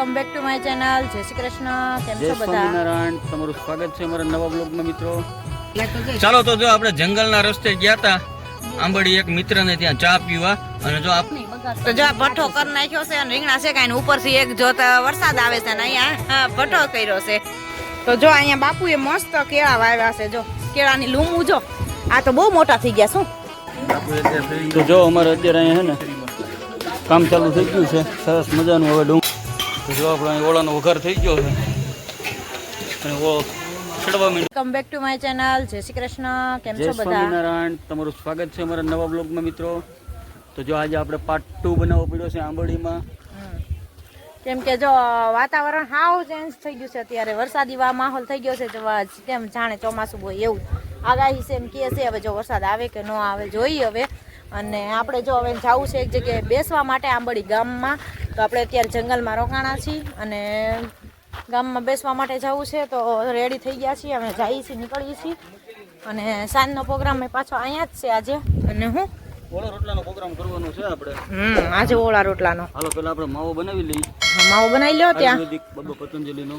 Welcome back to my channel. જય શ્રી કૃષ્ણ. કેમ છો બધા? સ્વામિનારાયણ. તમારું સ્વાગત છે અમારા નવા બ્લોગમાં મિત્રો. ચાલો તો જો આપણે જંગલના રસ્તે ગયા હતા આંબડી એક મિત્રને ત્યાં ચા પીવા, અને જો તો જો ભઠ્ઠો કરી નાખ્યો છે અને રીંગણા શેકાઈને ઉપરથી એક જોતા વરસાદ આવે છે ને અહીંયા ભઠ્ઠો કર્યો છે. તો જો અહીંયા બાપુએ મસ્ત કેળા વાવ્યા છે. જો કેળાની લૂમું જો આ તો બહુ મોટા થઈ ગયા. શું તો જો અમારે અત્યારે અહીંયા છે ને કામ ચાલુ થઈ ગયું છે સરસ મજાનું. હવે ડુંગ તો જો આપણે ઓળાનો વઘાર થઈ ગયો છે અને ઓળો ચડવા માંડ્યો. Welcome back to my channel. જય શ્રી કૃષ્ણ. કેમ છો બધા? સ્વામિનારાયણ. તમારું સ્વાગત છે અમારા નવા બ્લોગમાં મિત્રો. તો જો આજે આપણે પાર્ટ 2 બનાવવો પડ્યો છે આંબડીમાં, કેમ કે જો વાતાવરણ હાવ ચેન્જ થઈ ગયું છે. અત્યારે વરસાદી માહોલ થઈ ગયો છે. કેમ જાણે ચોમાસું હોય એવું આગાહી છે એમ કે છે. હવે જો વરસાદ આવે કે ન આવે જોઈએ હવે. અને આપણે જો હવે જવું છે એક જગ્યાએ બેસવા માટે આંબડી ગામમાં. તો આપણે અત્યારે જંગલમાં રોકાણા છીએ અને ગામમાં બેસવા માટે જવું છે. તો રેડી થઈ ગયા છીએ, અમે જઈએ છીએ, નીકળીએ છીએ. અને સાંજનો પ્રોગ્રામ પાછો અહીંયા જ છે આજે. અને હું ઓળા રોટલાનો પ્રોગ્રામ કરવાનો છે આપણે. આજે ઓળા રોટલાનો. હાલો પેલા આપણે માવો બનાવી લઈએ. માવો બનાવી લ્યો ત્યાં. બાબા પતંજલિનો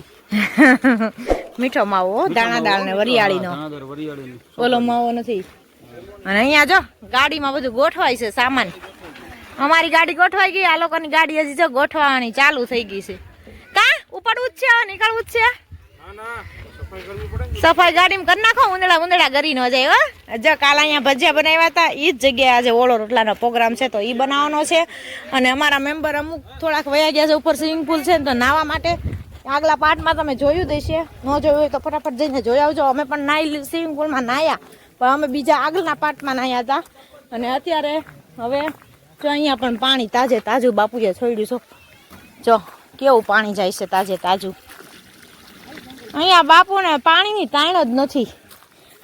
મીઠો માવો, દાણાદાર ને વરિયાળીનો. ઓલો માવો નથી. અને અહીંયા જો ગાડીમાં બધું ગોઠવાય છે સામાન. અમારી ગાડી ગોઠવાઈ ગઈ, આ લોકોની ગાડી હજી જો ગોઠવાની ચાલુ થઈ ગઈ છે. કા ઉપડવું જ છે, નીકળવું જ છે. સફાઈ ગાડીમાં કરી નાખો, ઉંદડા ગરી ન જાય. હો જો કાલ અહીંયા ભજીયા બનાવ્યા હતા એ જ જગ્યાએ આજે ઓળો રોટલાનો પ્રોગ્રામ છે તો એ બનાવવાનો છે. અને અમારા મેમ્બર અમુક થોડાક વયા ગયા છે. ઉપર સ્વિમિંગ પુલ છે ને તો નાહવા માટે. આગલા પાર્ટમાં તમે જોયું દેશે, ન જોયું હોય તો ફટાફટ જઈને જોઈ આવજો. અમે પણ નાહી સ્વિમિંગ પુલમાં નાહ્યા, પણ અમે બીજા આગળના પાર્ટમાં નાહ્યા હતા. અને અત્યારે હવે જો અહીંયા પણ પાણી તાજું બાપુએ છોડ્યું છો. જો કેવું પાણી જાય છે તાજું. અહીંયા બાપુને પાણીની તાણ જ નથી.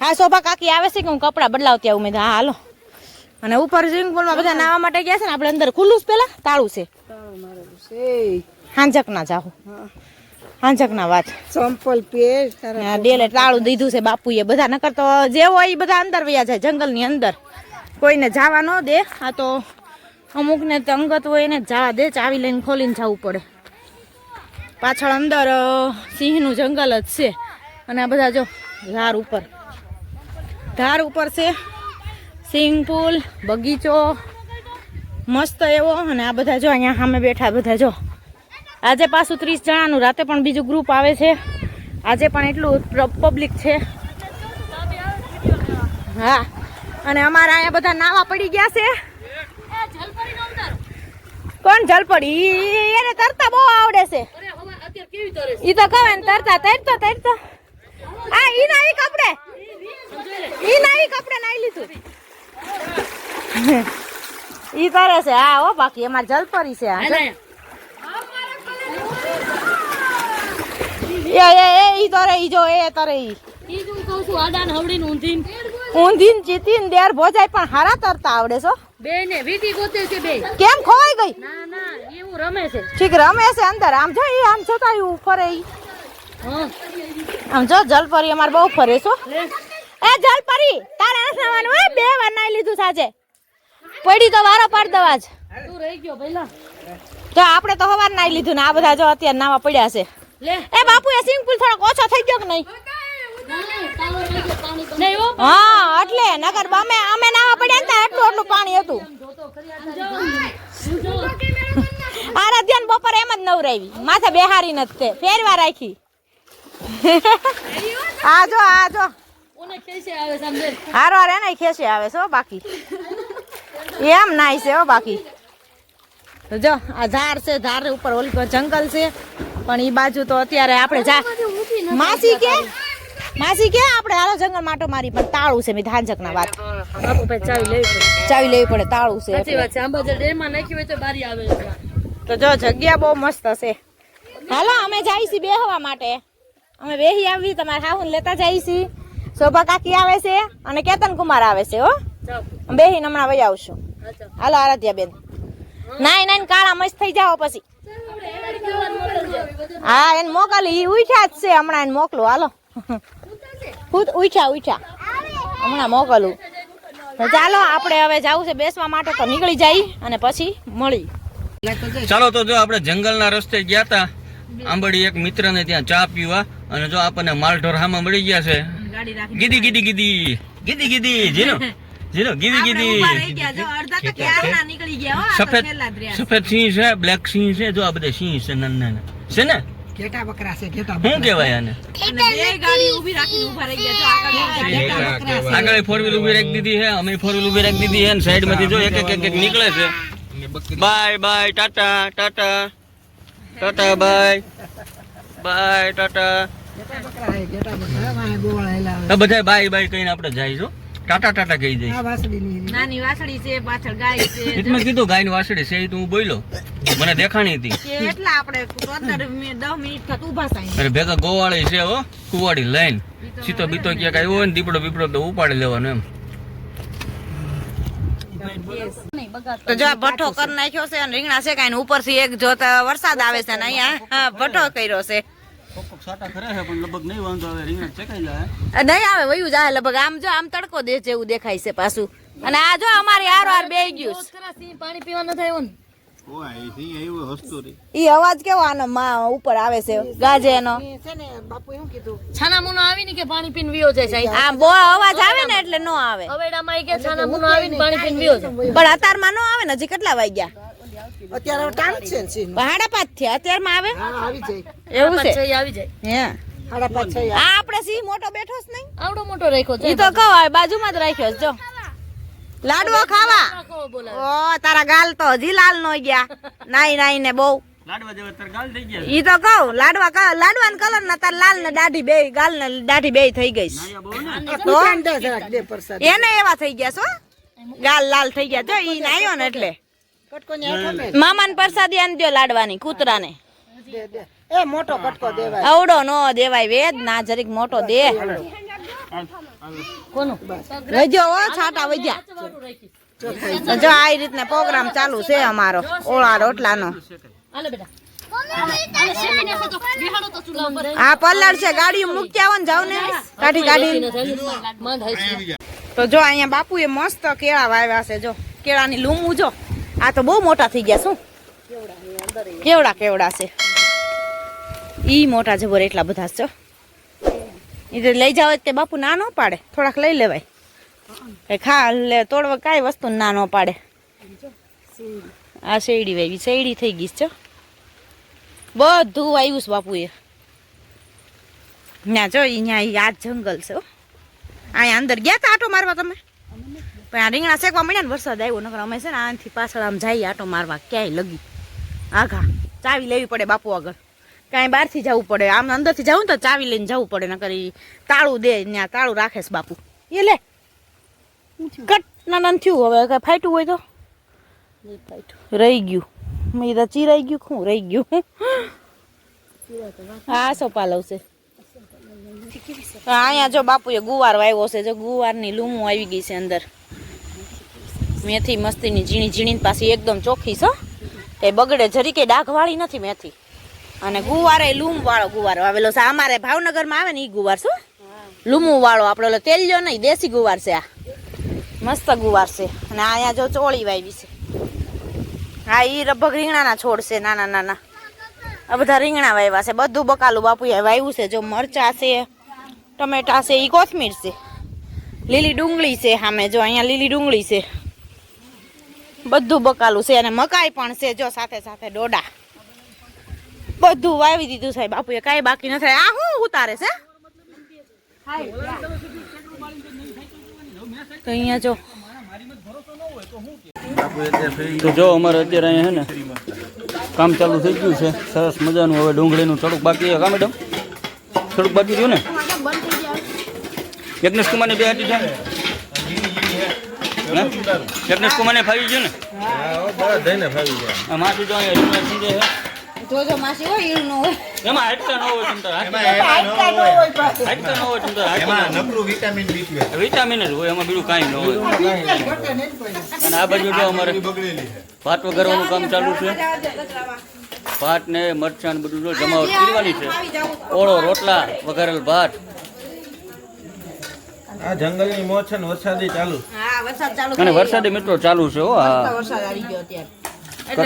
હા શોભા કાકી આવે છે કે હું કપડાં બદલાવતી આવું. મેં હા હાલો. અને ઉપર સ્વિમિંગ પુલમાં બધા નાહવા માટે ગયા છે ને આપણે અંદર ખુલ્લું પેલા તાળું છે. હાંજક ના જાવ, હાંજક ના વાત. ચંપલ પહેર, ડેલે તાળું દીધું છે બાપુએ. બધા નકર તો જે હોય એ બધા અંદર વયા જાય જંગલની અંદર. કોઈને જવા ન દે. આ તો અમુકને તો અંગત હોય એને જવા દે. ચાવી લઈને ખોલીને જવું પડે. પાછળ અંદર સિંહનું જંગલ જ છે. અને આ બધા જો ધાર ઉપર છે સ્વિમિંગ પુલ, બગીચો મસ્ત એવો. અને આ બધા જો અહીંયા સામે બેઠા બધા જો. આજે પાછું 30 જણાનું, રાતે પણ બીજું ગ્રુપ આવે છે. આજે પણ એટલું પબ્લિક છે. હા અને અમારા અહીંયા બધા નાવા પડી ગયા છે. કોણ જલપડી? એને તરતા બહુ આવડે છે. ઈ તો કહે ને તરતા તરતો આ ઈ નાઈ કપડે નાઈ લીધું. ઈ તરે છે. હા હો બાકી અમાર જલપરી છે. આ ઈ તરે ઈ જો એ તરે ઈ હું કહું છું આડાન હવડીન ઊંધીન ચીતીન દેર ભોજાય પણ હારા તરતા આવડે છો. બે ને વીટી ગોતે છે બે. કેમ ખોવાઈ ગઈ? ના એવું રમે છે. ઠીક રમે છે અંદર. આમ જો ઈ આમ જોતા ઈ ફરે ઈ. આમ જો જલપરી અમાર બહુ ફરે છો. એ જલપરી તારે નાવાનું હે? 2 વાર નાઈ લીધું સાજે. પડી તો વારો પાડ દવા જ. તું રહી ગયો ભઈલા. જો આપણે તો હવાર નાઈ લીધું ને આ બધા જો અત્યારે નાવા પડ્યા છે. એ બાપુ એ સ્વિમિંગ પુલ થોડોક ઓછો થઈ ગયો કે નહીં? હા એટલે નગર અમે નાવા પડ્યા ને આટલું પાણી હતું. આરાધ્યાન બપોરે એમ જ નવરાવી, માથે બેહારી નથી ફેરવા રાખી. આ જો હારો એને ખેસે આવે છે બાકી એમ નાય છે. બાકી જો આ ઝાડ છે, ઝાડ ઉપર ઓલી પર જંગલ છે. પણ ઈ બાજુ તો અત્યારે આપણે માસી કે આપણે હાલો જંગલ માટો મારી. પણ તાળું છે. મેં ધાંજક ના વાત ચાવી લેવી પડે. તાળું છે. તો જો જગ્યા બહુ મસ્ત છે. હાલો અમે જઈશી બેહવા માટે. અમે બેહી આવી, તમારે હાહુન લેતા જઈશી. શોભા કાકી આવે છે અને કેતન કુમાર આવે છે. હો બેહીને હમણાં વહી આવશું. હાલો આરાધ્યા બેન નાઈ કાળા મસ્ત થઈ જાઓ પછી. હા એને મોકલી ઉઠ્યા જ છે હમણાં. એને મોકલું હાલો. ઉઠ્યા હમણાં મોકલું. ચાલો આપણે હવે જવું છે બેસવા માટે તો નીકળી જાય અને પછી મળી. ચાલો તો જો આપણે જંગલના રસ્તે ગયા હતા આંબડી એક મિત્રને ત્યાં ચા પીવા, અને જો આપણને માલઢોર હામાં મળી ગયા છે. ગાડી રાખી ગીદી ગીદી ગીદી ગીદી ગીદી જીનો જીનો ગીદી ગીદી. નીકળી ગયા હો, સફેદ સફેદ સિંહ છે, બ્લેક સિંહ છે, જો આ બધા સિંહ છે નાના નાના છે ને. ઘેટા બકરા છે, ઘેટા શું કહેવાય આને? ગાડી ઊભી રાખીને ઊભા રહી ગયા. આગળ ફોર વ્હીલ ઉભી રાખી દીધી છે, અમે ફોર વ્હીલ ઉભી રાખી દીધી છે, અને સાઈડ માંથી જો એક એક એક નીકળે છે. Bye bye Tata Tata Tata bye bye Tata. બકરા છે, ઘેટા બકરા વાહે ગોવાળેલા તો બધા બાય બાય કહીને આપણે જાય છો, ટાટા ટાટા કહી જાય. આ વાસળીની નાની વાસળી છે, પાછળ ગાય છે. મેં કીધું ગાયની વાસળી છે, એ તો હું બોલ્યો, મને દેખાણી હતી. એટલા આપણે 10 મિનિટ થતું ઊભા સાઈ. અરે ભેગા ગોવાળી છે હો, કુવાડી લાઈન. સીતો બીતો ક્યાંક આવ્યો હોય ને દીપડો બીપડો તો ઉપાડી લેવાનો એમ. તો જો આ ભઠ્ઠો કરી નાખ્યો છે, અને રીંગણા છે કાંઈ ઉપરથી એક જોતા વરસાદ આવે છે, ને અહીંયા ભઠ્ઠો કર્યો છે. કોક સાટા ખરા છે પણ લગભગ નહીં વાંધો આવે, રીંગણા ચેકાઈ જાય. નહીં આવે વયું જાય લગભગ. આમ જો આમ તડકો દે જેવું દેખાય છે પાછું. અને આ જો અમારી હાર બેહી ગયું છે. પાણી પીવાનું થયું ને ઈ અવાજ કેવો આનો ઉપર આવે છે ગાજે એનો. છે ને બાપુ એવું કીધું છાના મુનો આવીને કે પાણી પીને વિયો જાય સાહેબ. આ બહુ અવાજ આવે ને એટલે નો આવે. હવેડામાં કે છાના મુનો આવીને પાણી પીને વિયો જાય. પણ અત્યારમાં નો આવે ને. હજી કેટલા વાગ્યા? અત્યારે ટાઈમ છે ને સીનો. 5:30 થયા. અત્યારમાં આવે હા આવી જાય એવું છે. પછી આવી જાય. હે 5:30 આ આપણે સિંહ મોટો બેઠો જ નહીં. આવડો મોટો રાખ્યો છે. ઈ તો કહો હવે બાજુમાં જ રાખ્યો છે. જો લાડવો ખાવા. ઓ તારા ગાલ તો હજી લાલ નો ગયા. નાઈ નાઈ ને બહુ. લાડવા જેવા તાર ગાલ થઈ ગયા. ઈ તો કહું લાડવાના કલર ના તાર લાલ ને દાઢી બે ગાલ ને દાઢી બે થઈ ગઈ છે. તો દે પ્રસાદ એને એવા થઈ ગયા છો, ગાલ લાલ થઈ ગયા. જો ઈ નાયો ને એટલે કટકો ને આખો ને મામાને પ્રસાદી આન દ્યો લાડવાની કૂતરાને. દે દે એ મોટો કટકો દેવાય. અવડો નો દેવાય વેદ ના, જરીક મોટો દે. કોનું રજો ઓ છાટા વજ્યા. જો આ રીતના પ્રોગ્રામ ચાલુ છે અમારો ઓળા રોટલાનો. હાલે બેટા હાલે શેકીને તો બિહાડો તો ચૂલા ઉપર. આ પલ્લર છે, ગાડી મૂકી આવો ને જાવ ને કાઢી કાઢી. મંદ હઈ છે. તો જો અહીંયા બાપુએ મસ્ત કેળા વાવ્યા છે. જો કેળાની લૂમું જો, આ તો બહુ મોટા થઈ ગયા. શું કેવડા કેવડા છે ઈ મોટા જબર એટલા બધા છે. ઈ તો લઈ જાવ તે બાપુ ના નો પાડે, થોડાક લઈ લેવાય. ખા લે તોડવા કાંઈ વસ્તુ ના નો પાડે. આ શેરડી વાવી, શેરડી થઈ ગઈ છે. બધું વાવ્યું છે બાપુએ. ના જો અહીંયા આ જંગલ છે. અહીંયા અંદર ગયા તા આટો મારવા તમે? પણ આ રીંગણા શેકવા મળ્યા ને વરસાદ આવ્યો. નકર અમે છે ને આનાથી પાછળ આમ જઈએ આટો મારવા. ક્યાંય લગી આઘા ચાવી લેવી પડે બાપુ આગળ. કાંઈ બહારથી જવું પડે. આમ અંદરથી જવું ને તો ચાવી લઈને જવું પડે. નકર ઈ તાળું દે, ત્યાં તાળું રાખે છે બાપુ. એ લે કટ ના થયું. હવે કાંઈ ફાટ્યું હોય તો રહી ગયું. મેં તો ચીરાઈ ગયું. શું રહી ગયું? હા સોપાલવ છે. અહીંયા જો બાપુએ ગુવાર વાવ્યો છે. જો ગુવારની લૂમું આવી ગઈ છે અંદર. મેથી મસ્તીની ઝીણી ઝીણી પાછી એકદમ ચોખ્ખી છે. કઈ બગડે જરી કઈ ડાઘ વાળી નથી મેથી. અને ગુવાર એ લૂમ વાળો ગુવાર વાવેલો છે. અમારે ભાવનગરમાં આવે ને ઈ ગુવાર છે, લૂમું વાળો. આપણે ઓલો તેલિયો નહીં, દેશી ગુવાર છે. આ મસ્ત ગુવાર છે. અને અહીંયા જો ચોળી વાવી છે. હા ઈ લગભગ રીંગણાના છોડ છે નાના નાના. આ બધા રીંગણા વાવ્યા છે. બધું બકાલું બાપુએ વાવ્યું છે. જો મરચા છે, ટમેટા છે, ઈ કોથમીર છે, લીલી ડુંગળી છે. સામે જો અહીંયા લીલી ડુંગળી છે. બધું બકાલું છે. અને મકાઈ પણ છે. જો સાથે સાથે ડોડા બધું વાવી દીધું છે બાપુએ. કાંઈ બાકી નથી. આ શું ઉતારે છે? તો અહીંયા જો તો જો અમારે અત્યારે અહીંયા છે ને કામ ચાલુ થઈ ગયું છે સરસ મજાનું. હવે ડુંગળીનું થોડુંક બાકી છે. કા મેડમ થોડુંક બાકી રહ્યું ને? યજ્ઞેશ કુમારને બે હાથી છે. યજ્ઞેશ કુમારને ફાવી ગયું ને? માસી જો અહીંયા જોજો માસી હોય ઈળ નો હોય. એમાં હાડકા ન હોય તમતાર. વિટામિન જ હોય, એમાં બીજું કાંઈ ન હોય. અને આ બાજુ જો અમારે ભાત વઘારવાનું કામ ચાલુ છે. ભાત ને મરચાં ને બધું જો જમાવટ કરવાની છે. ઓળો રોટલા, વઘારેલ ભાત. આ જંગલની મોજ છે ને વરસાદી ચાલુ. હા વરસાદ ચાલુ અને વરસાદી મિત્રો ચાલુ છે. હો હા વરસાદ આવી ગયો અત્યારે.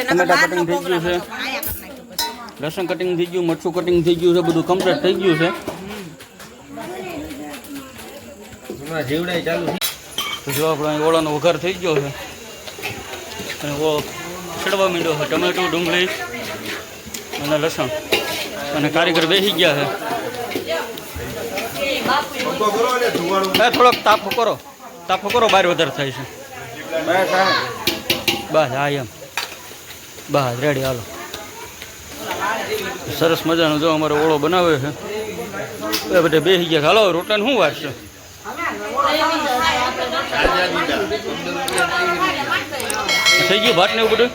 ટમેટા કટિંગ થઈ ગયું છે. લસણ કટિંગ થઈ ગયું, મરચું કટિંગ થઈ ગયું છે, બધું કમ્પ્લીટ થઈ ગયું છે. હમણાં જીવડાઈ ચાલુ તો જો આપણો અહીં ઓળાનો વઘાર થઈ ગયો છે અને ઓળો છડવા માંડ્યો છે. ટમેટું, ડુંગળી અને લસણ અને કારીગર બેસી ગયા છે. થોડોક તાપો કરો, બહાર વધારે થાય છે. બસ હા એમ બસ રેડી. હાલો સરસ મજાનો જો અમારો ઓળો બનાવે છે. એ બધે બેસી ગયા. હાલો રોટલાને શું વાત છે? થઈ ગયું ભાત ને એવું બધું?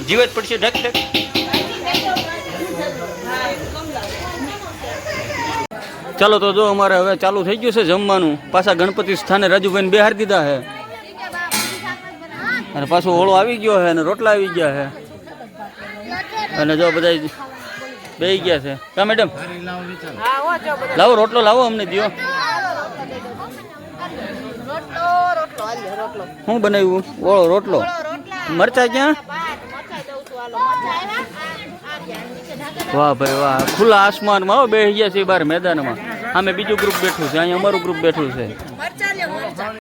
જીવ જ પડશે. ઢક. ચાલો તો જો અમારે હવે ચાલુ થઈ ગયું છે જમવાનું. પાછા ગણપતિ સ્થાને રાજુભાઈને બેહાર દીધા છે અને પાછો ઓળો આવી ગયો છે અને રોટલા આવી ગયા છે અને જો બધા બેસી ગયા છે. કા મેડમ લાવો રોટલો લાવો, અમને દો. શું બનાવ્યું? ઓળો રોટલો. મરચા ક્યાં? વાહ ભાઈ વાહ, ખુલ્લા આસમાનમાં બેસી ગયા છે બહાર મેદાનમાં. આમે બીજું ગ્રુપ બેઠું છે, અહીંયા અમારું ગ્રુપ બેઠું છે.